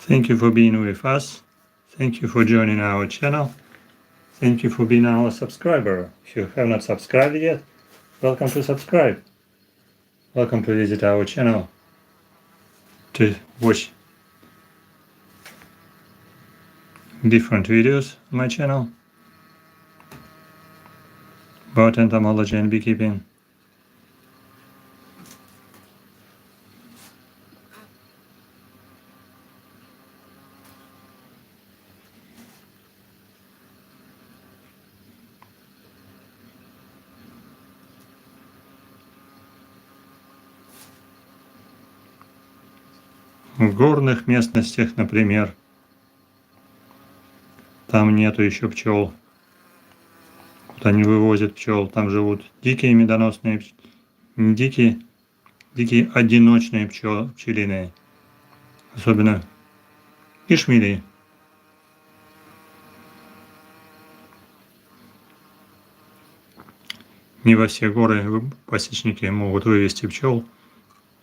Thank you for being with us. Thank you for joining our channel. Thank you for being our subscriber. If you have not subscribed yet, welcome to subscribe. Welcome to visit our channel to watch different videos on my channel about entomology and beekeeping. В горных местностях, например, там нету еще пчел. Куда не вывозят пчел, там живут дикие медоносные, не дикие одиночные пчелиные. Особенно и шмели. Не во все горы пасечники могут вывести пчел.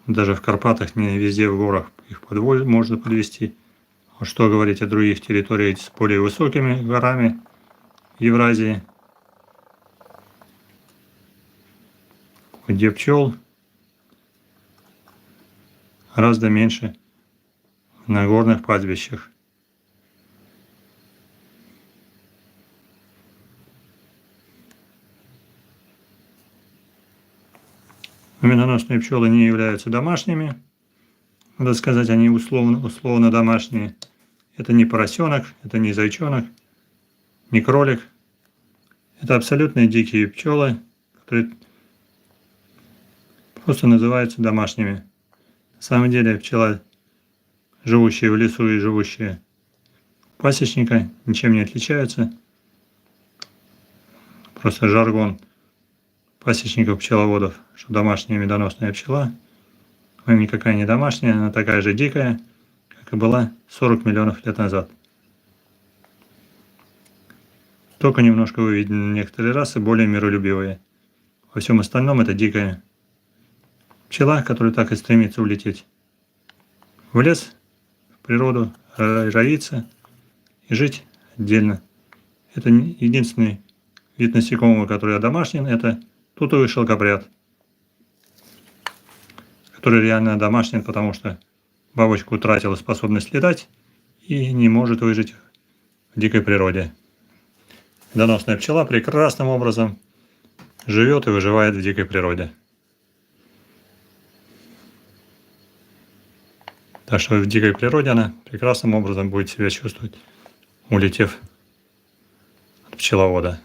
Даже в Карпатах не везде в горах их можно подвести. А что говорить о других территориях с более высокими горами Евразии, где пчел гораздо меньше на горных пастбищах. Медоносные пчелы не являются домашними. Надо сказать, они условно домашние. Это не поросенок, это не зайчонок, не кролик. Это абсолютно дикие пчелы, которые просто называются домашними. На самом деле пчела, живущая в лесу и живущая у пасечника, ничем не отличаются. Просто жаргон пасечников, пчеловодов, что домашняя медоносная пчела, она никакая не домашняя, она такая же дикая, как и была 40 миллионов лет назад. Только немножко выведены некоторые расы, более миролюбивые. Во всем остальном это дикая пчела, которая так и стремится улететь в лес, в природу, роиться и жить отдельно. Это единственный вид насекомого, который одомашнен, это тутовый шелкопряд, который реально домашний, потому что бабочка утратила способность летать и не может выжить в дикой природе. Медоносная пчела прекрасным образом живет и выживает в дикой природе. Так что в дикой природе она прекрасным образом будет себя чувствовать, улетев от пчеловода.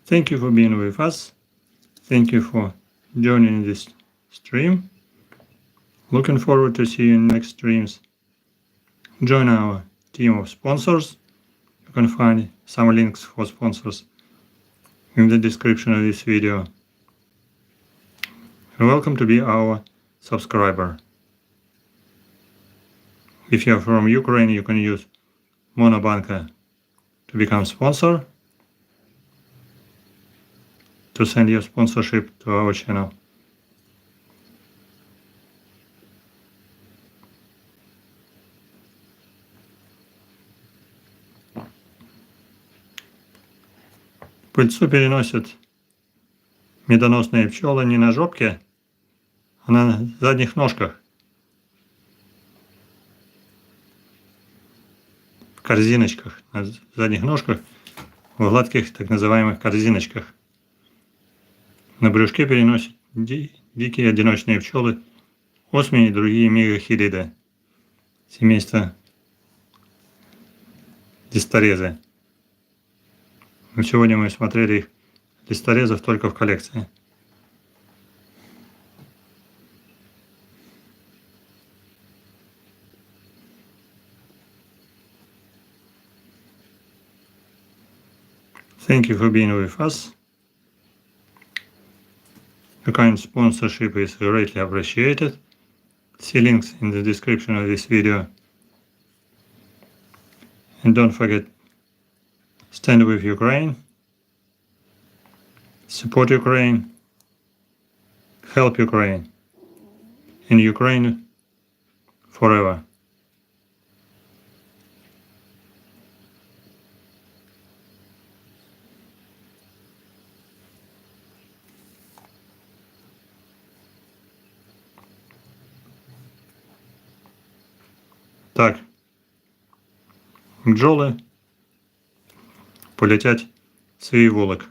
Thank you for being with us. Thank you for joining this stream. Looking forward to see you in next streams. Join our team of sponsors. You can find some links for sponsors in the description of this video. You're welcome to be our subscriber. If you're from Ukraine, you can use Monobanka to become sponsor, to send your sponsorship to our channel. Пыльцу переносят медоносные пчелы не на жопке, а на задних ножках. В корзиночках, на задних ножках, в гладких так называемых корзиночках. На брюшке переносят дикие одиночные пчелы, осмии и другие мегахириды, семейства листорезы. Но сегодня мы смотрели их листорезов только в коллекции. Thank you for being with us. Your kind sponsorship is greatly appreciated. See links in the description of this video. And don't forget, stand with Ukraine, support Ukraine, help Ukraine, and Ukraine forever. Так, бджоли полетять в свій вулик.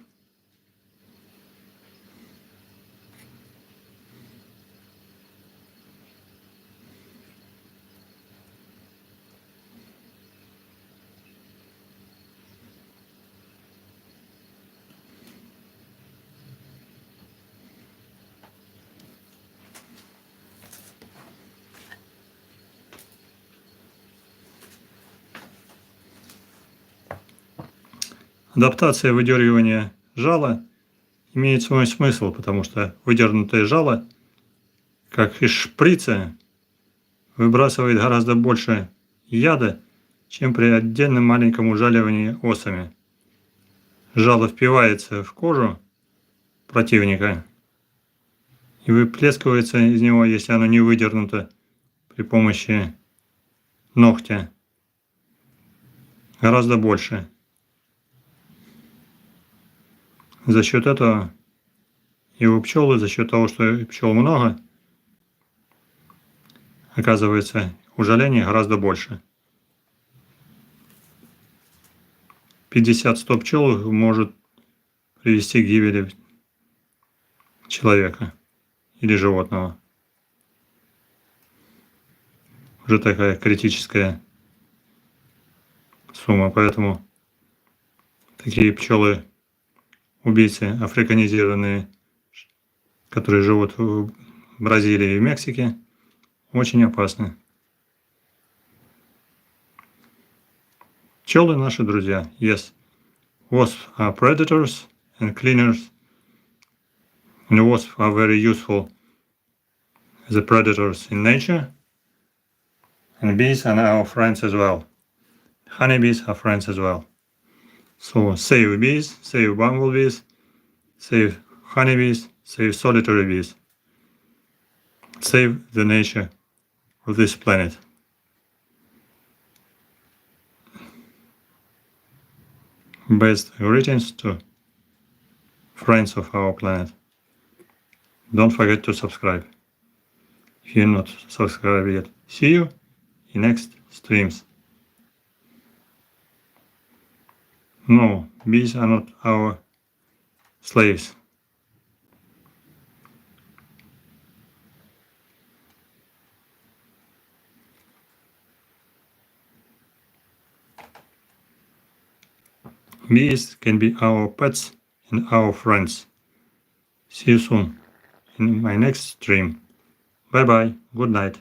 Адаптация выдергивания жала имеет свой смысл, потому что выдернутое жало, как из шприца, выбрасывает гораздо больше яда, чем при отдельном маленьком ужаливании осами. Жало впивается в кожу противника и выплескивается из него, если оно не выдернуто при помощи ногтя, гораздо больше. За счет этого и у пчелы, за счет того, что пчел много, оказывается, ужалений гораздо больше. 50-100 пчел может привести к гибели человека или животного. Уже такая критическая сумма, поэтому такие пчелы убийцы африканизированные, которые живут в Бразилии и в Мексике, очень опасны. Пчелы наши друзья. Yes, wasps are predators and cleaners, and wasps are very useful as a predators in nature, and bees are our friends as well. Honeybees are friends as well. So save bees, save bumblebees, save honeybees, save solitary bees. Save the nature of this planet. Best greetings to friends of our planet. Don't forget to subscribe if you're not subscribed yet. See you in next streams. No, bees are not our slaves. Bees can be our pets and our friends. See you soon in my next stream. Bye bye. Good night.